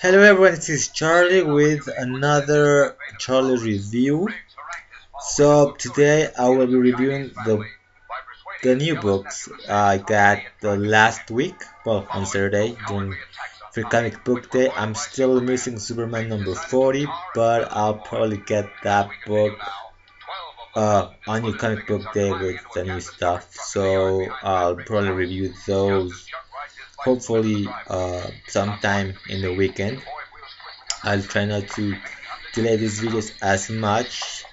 Hello everyone, this is Charlie with another Charlie review. So today I will be reviewing the new books I got the last week, well on Saturday during Free Comic Book Day. I'm still missing Superman number 40, but I'll probably get that book on New Comic Book Day with the new stuff. So I'll probably review those hopefully sometime in the weekend. I'll try not to delay these videos as much.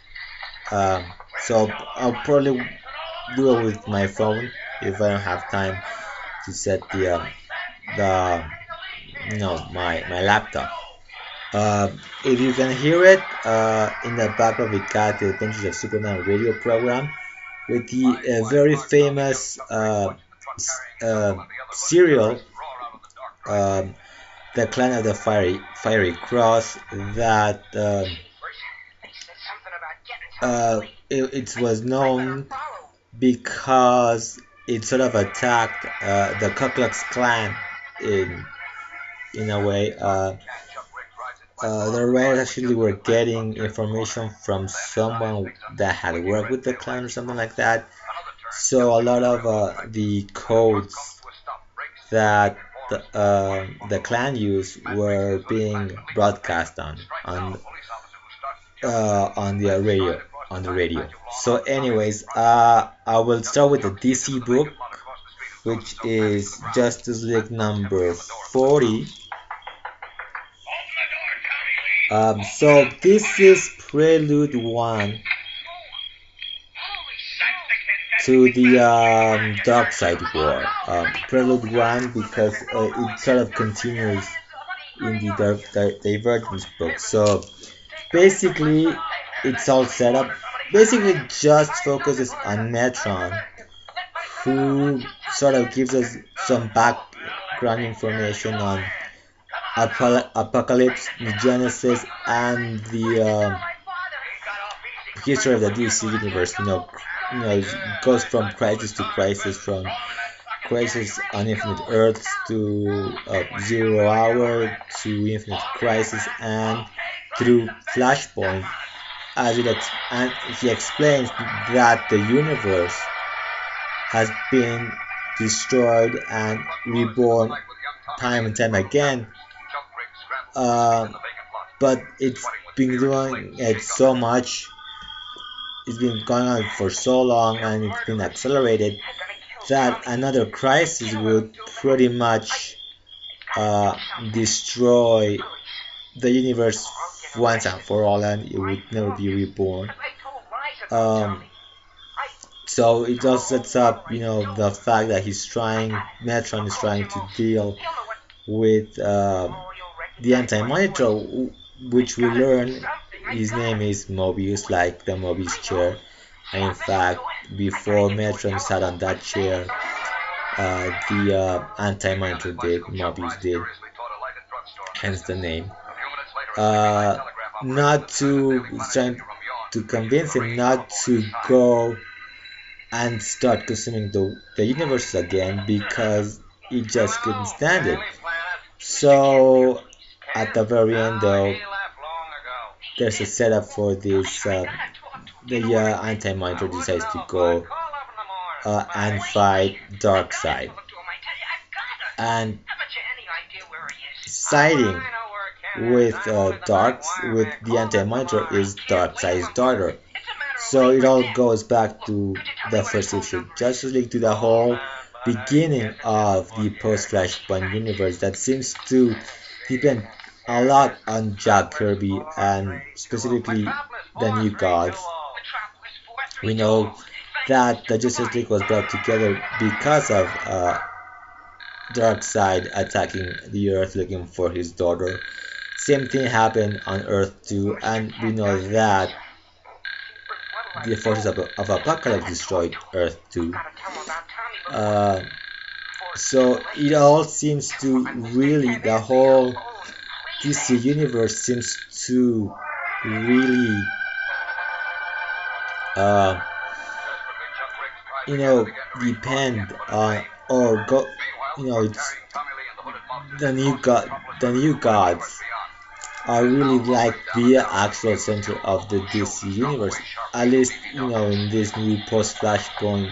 Um, so I'll probably do it with my phone if I don't have time to set the my laptop. If you can hear it in the background, we got the Adventures of Superman radio program with the very famous serial, um, the Clan of the Fiery Cross, that it was known because it sort of attacked the Ku Klux Klan in in a way. The writers actually were getting information from someone that had worked with the Klan or something like that. So a lot of the codes that the Klan used were being broadcast on the radio. So, anyways, I will start with the DC book, which is Justice League number 40. So this is Prelude 1 to the Dark Side War. Prelude 1 because it sort of continues in the Divergence book. So basically, it's all set up. Basically, just focuses on Metron, who sort of gives us some background information on Apocalypse, the Genesis, and the history of the DC universe. It goes from crisis to crisis, from Crisis on Infinite Earths to Zero Hour to Infinite Crisis, and through Flashpoint, and he explains that the universe has been destroyed and reborn time and time again, uh, but it's been doing it so much, it's been going on for so long, and it's been accelerated that another crisis would pretty much destroy the universe once and for all, and it would never be reborn. Um, so it just sets up, the fact that Metron is trying to deal with the Anti-Monitor, which we learn his name is Mobius, like the Mobius chair. And in fact, before Metron sat on that chair, the Anti-Monitor did, Mobius did, hence the name. Uh, not to trying to convince him not to go and start consuming the universe again because he just couldn't stand it. So at the very end, though, there's a setup for this. The Anti-Monitor decides to go and fight Darkseid, and siding with with the Anti-Monitor is Darkseid's daughter. So it all goes back to the first issue, Justice League, to the whole beginning of the post-Flashpoint universe that seems to depend a lot on Jack Kirby and specifically the New Gods. We know that the Justice League was brought together because of Darkseid attacking the Earth looking for his daughter. Same thing happened on Earth too, and we know that the forces of Apocalypse destroyed Earth too. So it all seems to really, the whole DC universe seems to really, uh, depend on, or go, it's the new gods are really like the actual center of the DC universe. At least, in this new post-Flashpoint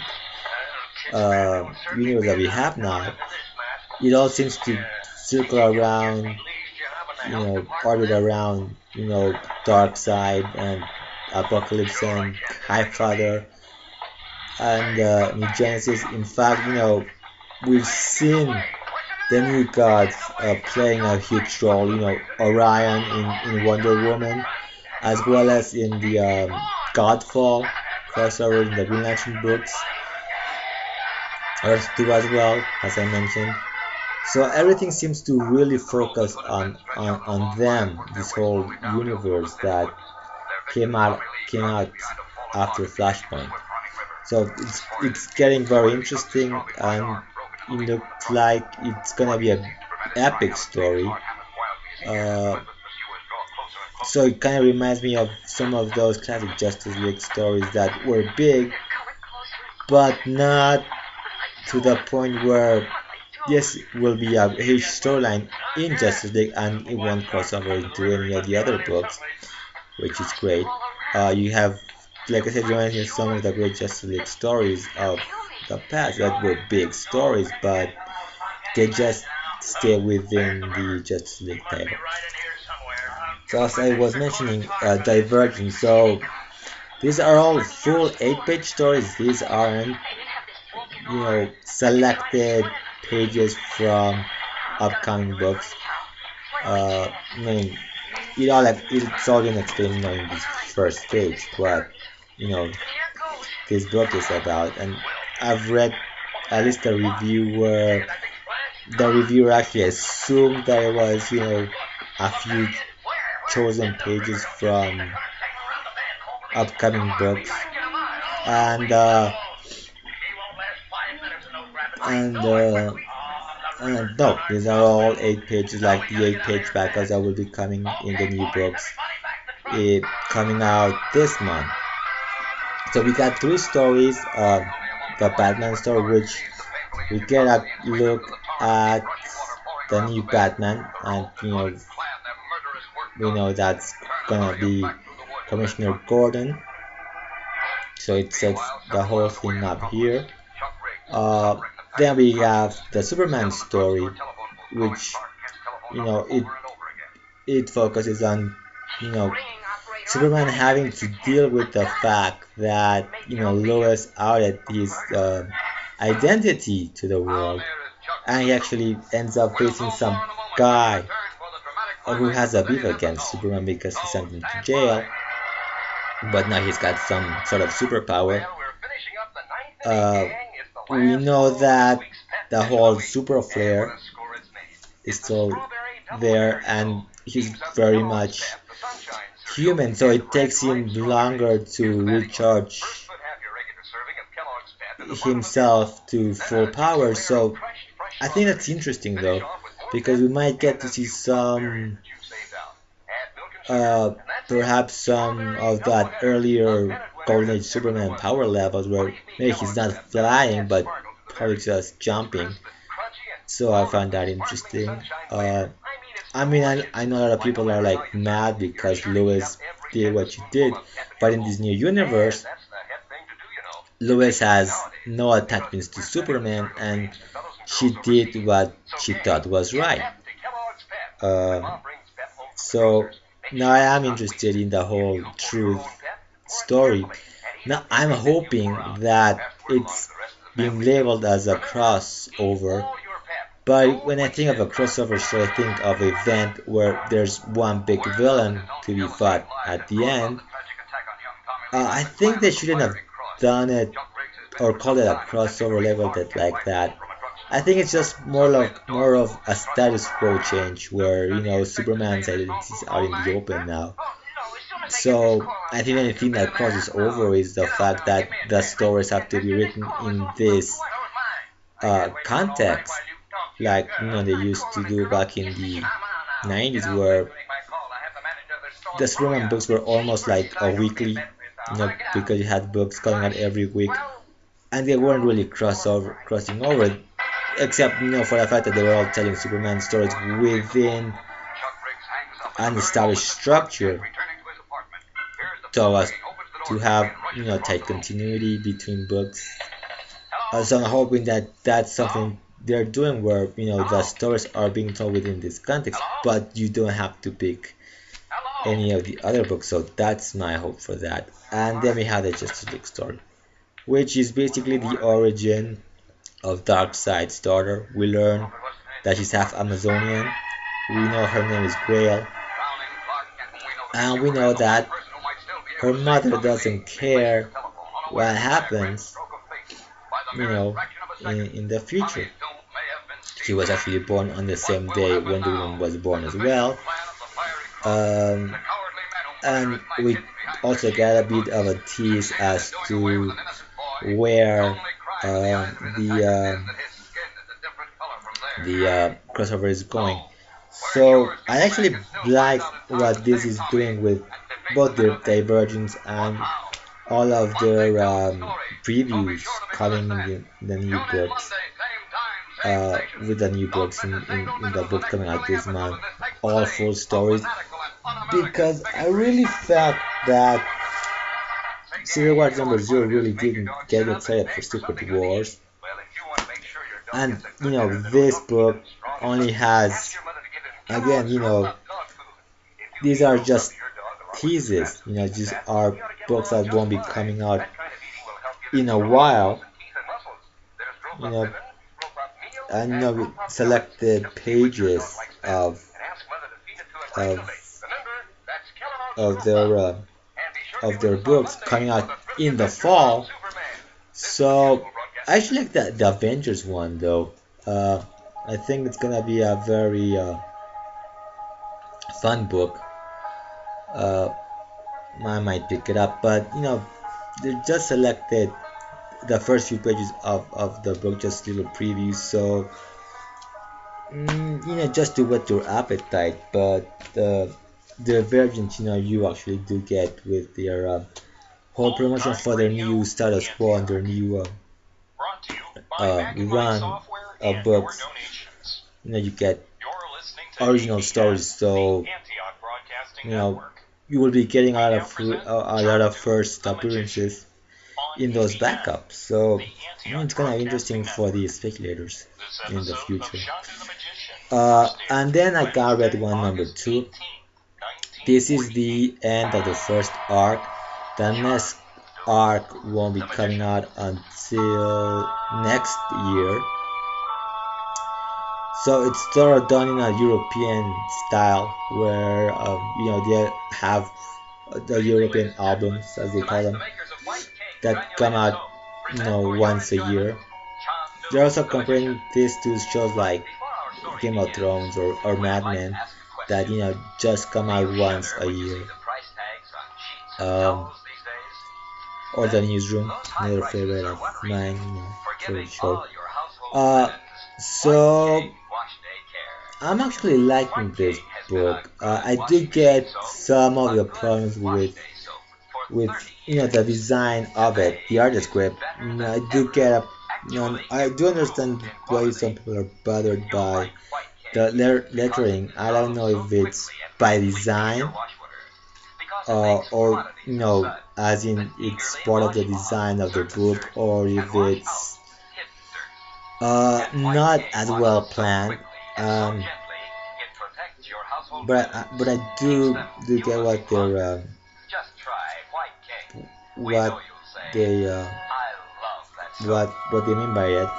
universe that we have now, it all seems to circle around, orbit around, Darkseid and Apocalypse and Highfather and New Genesis. In fact, we've seen the new gods playing a huge role. Orion in Wonder Woman, as well as in the Godfall crossover in the Green Lantern books, Earth 2 as well, as I mentioned. So everything seems to really focus on them, this whole universe that came out after Flashpoint. So it's getting very interesting, and it looks like it's gonna be an epic story. Uh, so it kind of reminds me of some of those classic Justice League stories that were big, but not to the point where yes, it will be a huge storyline in Justice League and it won't cross over into any of the other books, which is great. You have, like I said, you mentioned some of the great Justice League stories of the past that were big stories, but they just stay within the Justice League title. So as I was mentioning, Divergent. So these are all full 8-page stories. These aren't, selected pages from upcoming books. I mean, it's all been explained, in this first page what this book is about, and I've read at least a review where the reviewer actually assumed that it was a few chosen pages from upcoming books, and and no, these are all 8 pages, like the 8-page backups that will be coming in the new books, coming out this month. So we got 3 stories. The Batman story, which we get a look at the new Batman, and we know that's gonna be Commissioner Gordon. So it sets the whole thing up here. Then we have the Superman story, which it focuses on Superman having to deal with the fact that Lois outed his identity to the world, and he actually ends up facing some guy who has a beef against Superman because he sent him to jail, but now he's got some sort of superpower. Uh, we know that the whole super flare is still there, and he's very much human, so it takes him longer to recharge himself to full power. So I think that's interesting though, because we might get to see some perhaps some of that earlier Golden Age Superman power levels where maybe he's not flying but probably just jumping. So I find that interesting. I mean, I know a lot of people are like mad because Lois did what she did, but in this new universe, Lois has no attachments to Superman, and she did what she thought was right. Um, so now I am interested in the whole truth story. Now I'm hoping that it's being labeled as a crossover, but when I think of a crossover story, I think of an event where there's one big villain to be fought at the end. I think they shouldn't have done it or called it a crossover, labeled it like that. I think it's just more of a status quo change where Superman's identity is out in the open now. So I think anything that crosses over is the fact that the stories have to be written in this context, like they used to do back in the 90s, where the Superman books were almost like a weekly, because you had books coming out every week, and they weren't really crossing over. except for the fact that they were all telling Superman stories within an established structure, so as to have tight continuity between books. So I'm hoping that that's something they're doing, where the stories are being told within this context, but you don't have to pick any of the other books. So that's my hope for that. And then we have the Justice League story, which is basically the origin of Darkseid's daughter. We learn that she's half Amazonian. We know her name is Grail, and we know that her mother doesn't care what happens, in the future. She was actually born on the same day Wonder Woman was born as well. Um, and we also get a bit of a tease as to where the crossover is going. So I actually like what this is doing with both their Divergence and all of their previews coming in the new books. With the new books in the book coming out this month, all full stories, because I really felt that Civil War number 0 really didn't get excited for Secret Wars, and this book only has, again, these are just teases, these are books that won't be coming out in a while, you know and with selected pages of of their uh, of their books coming out in the fall. So I actually like the Avengers one, though. I think it's gonna be a very fun book. uh, I might pick it up, but they just selected the first few pages of the book, just little previews, so just to whet your appetite. But the versions you actually do get with their whole promotion for their new status quo and their new run of books. You get original stories, so you will be getting a lot of first appearances in those backups. So it's kind of interesting for the speculators in the future. And then I got Red One number 2. This is the end of the first arc. The next arc won't be coming out until next year. So it's sort of done in a European style, where they have the European albums, as they call them, that come out once a year. They're also comparing this to shows like Game of Thrones or Mad Men, that just come out once a year. Um, or The Newsroom, another favorite of mine, favorite show. So I'm actually liking this book. I did get some of the problems with the design of it, the art script. I do get I do understand why some people are bothered by the lettering. I don't know if it's by design, or as in it's part of the design of the book, or if it's not as well planned. Um, but I do get what they what they mean by it.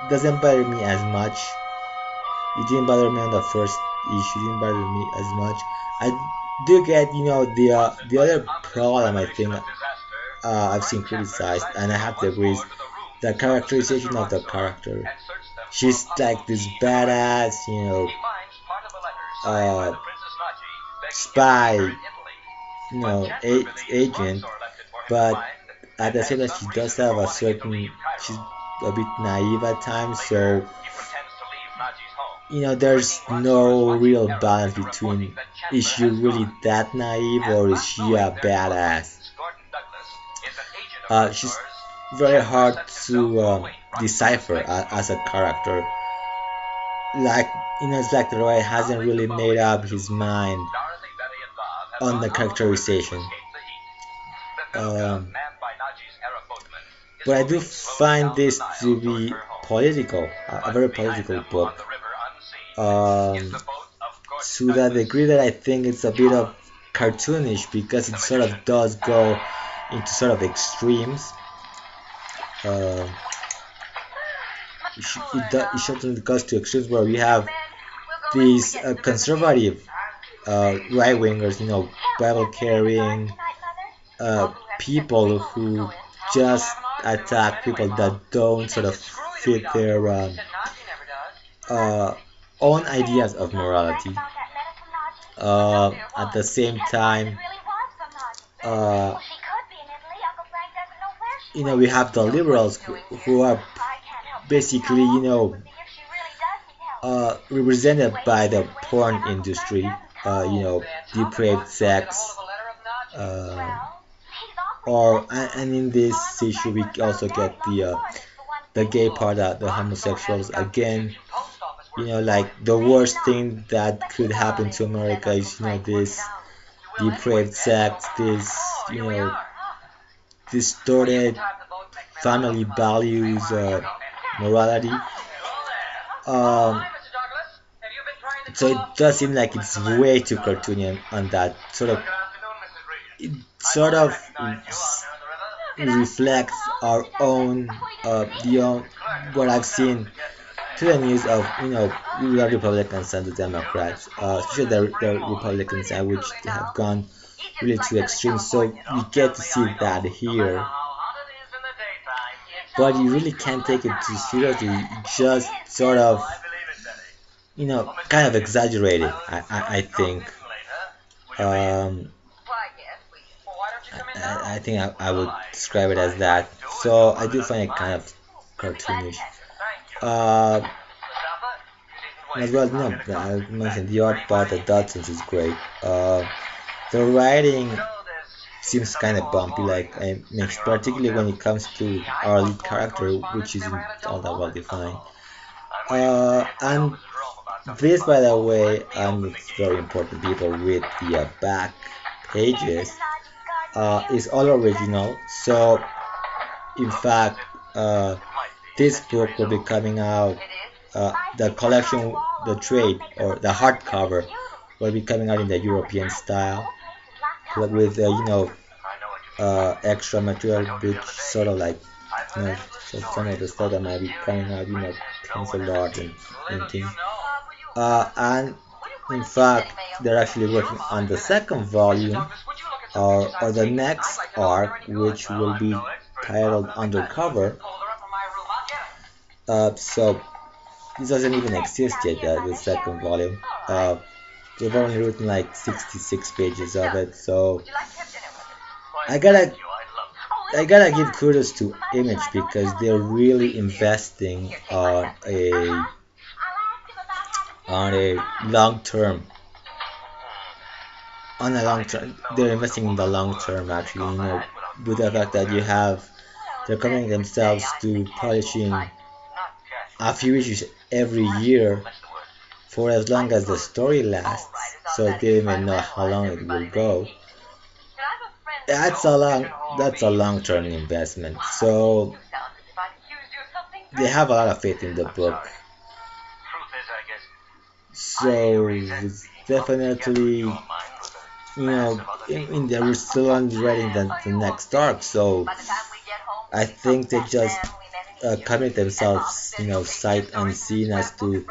Doesn't bother me as much. It didn't bother me on the first issue. Didn't bother me as much. I do get the other problem I think I've seen criticized, and I have to agree, is the characterization of the character. She's like this badass, spy, agent, but at the same time she does have she's a bit naive at times, so there's no real balance between, is she really that naive, or is she a badass? She's very hard to decipher as a character. Like, it's like the writer hasn't really made up his mind on the characterization. Um, but I do find this to be political, a very political book. Um, to the degree that I think it's a bit of cartoonish because it sort of does go into sort of extremes. Uh, it certainly goes to extremes where we have these conservative right wingers, Bible carrying people who just attack people that don't sort of fit their uh, own ideas of morality. At the same time, uh, we have the liberals who are basically, represented by the porn industry, depraved sex, uh, and in this issue we also get the gay part, the homosexuals again. Like the worst thing that could happen to America is, this depraved sex, this, distorted family values, morality. Um, so it does seem like it's way too cartoony on that sort of. It sort of reflects our own, what I've seen to the news of, the Republicans and the Democrats, especially the Republicans, which they have gone really to extremes. So we get to see that here, but you really can't take it too seriously. You just sort of, kind of exaggerate it. I think. Um, I think I would describe it as that. So I do find it kind of cartoonish. Uh, as well, I mentioned the art part of Dodson's is great. The writing seems kind of bumpy, like I mentioned, particularly when it comes to our lead character, which isn't all that well defined. And this, by the way, and it's very important, people read the back pages, is all original. So, in fact, this book will be coming out. The collection, the trade, or the hardcover will be coming out in the European style, with extra material, which sort of like, so some of the stuff that might be coming out, pencil art and things. And in fact, they're actually working on the second volume, or the next arc, which will be titled Undercover. So this doesn't even exist yet, the second volume. They've only written like 66 pages of it, so I gotta give kudos to Image because they're really investing on a long term. On a long term, they're investing in the long term actually. With the fact that they're committing themselves to publishing a few issues every year for as long as the story lasts, so they may know how long it will go. That's a long-term investment. So they have a lot of faith in the book. So it's definitely, they're still on writing the next arc. So I think they just commit themselves, sight unseen as to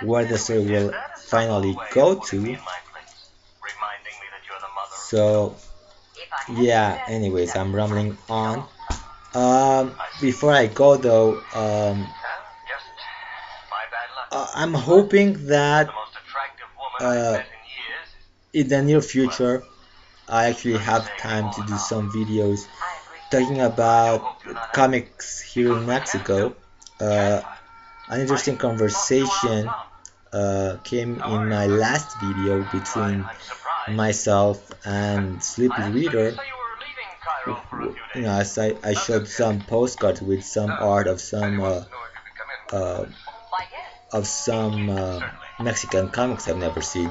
where the story will finally go to. So yeah, anyways, I'm rambling on. Before I go though, I'm hoping that in the near future I actually have time to do some videos talking about comics here in Mexico. An interesting conversation came in my last video between myself and Sleepy Reader, as I showed some postcards with some art uh, of some Mexican comics I've never seen,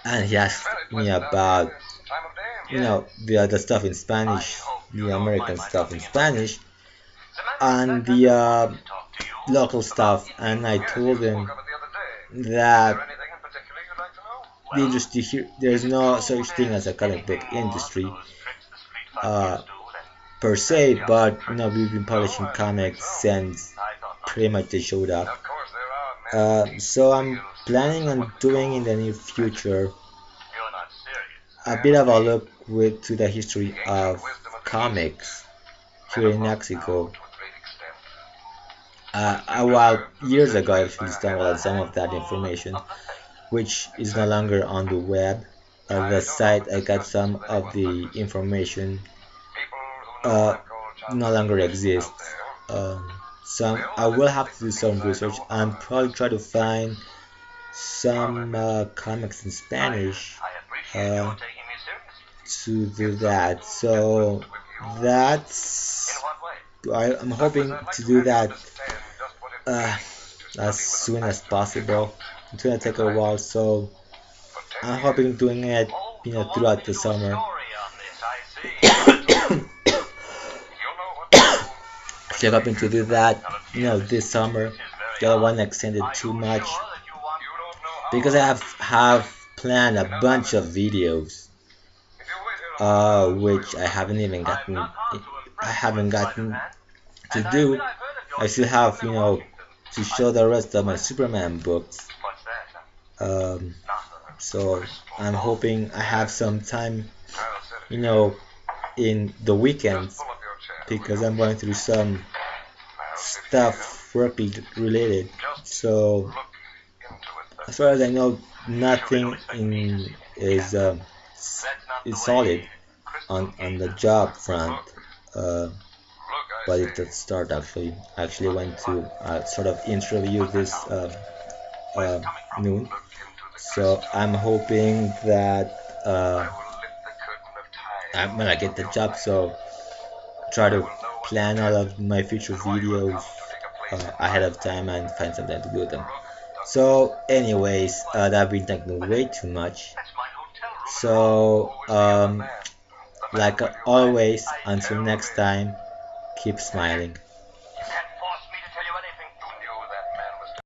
and he asked me about the stuff in Spanish, the American stuff in Spanish, and the local stuff, and I told him that the industry here, there's no such thing as a comic book industry uh, per se, but we've been publishing comics since pretty much they showed up. So I'm planning on doing in the near future a bit of a look to the history of comics here in Mexico. A while years ago, I actually stumbled on some of that information, which is no longer on the web. The site I got some of the information uh, no longer exists. So I will have to do some research and probably try to find some comics in Spanish uh, to do that. So that's I'm hoping to do that uh, as soon as possible. It's gonna take a while, so I'm hoping doing it, throughout the summer. So I'm hoping to do that, this summer. Don't want to extend it too much because I have planned a bunch of videos, which I haven't gotten to do. I still have, to show the rest of my Superman books. Um, so I'm hoping I have some time, in the weekends because I'm going through some stuff work related. So as far as I know, nothing is is solid on the job front. Uh, but it did start actually. I actually went to sort of interview this uh, noon. So I'm hoping that I'm gonna get the job. So try to plan all of my future videos ahead of time and find some time to do them. So, anyways, that I've been talking way too much. So, like always, until next time, keep smiling.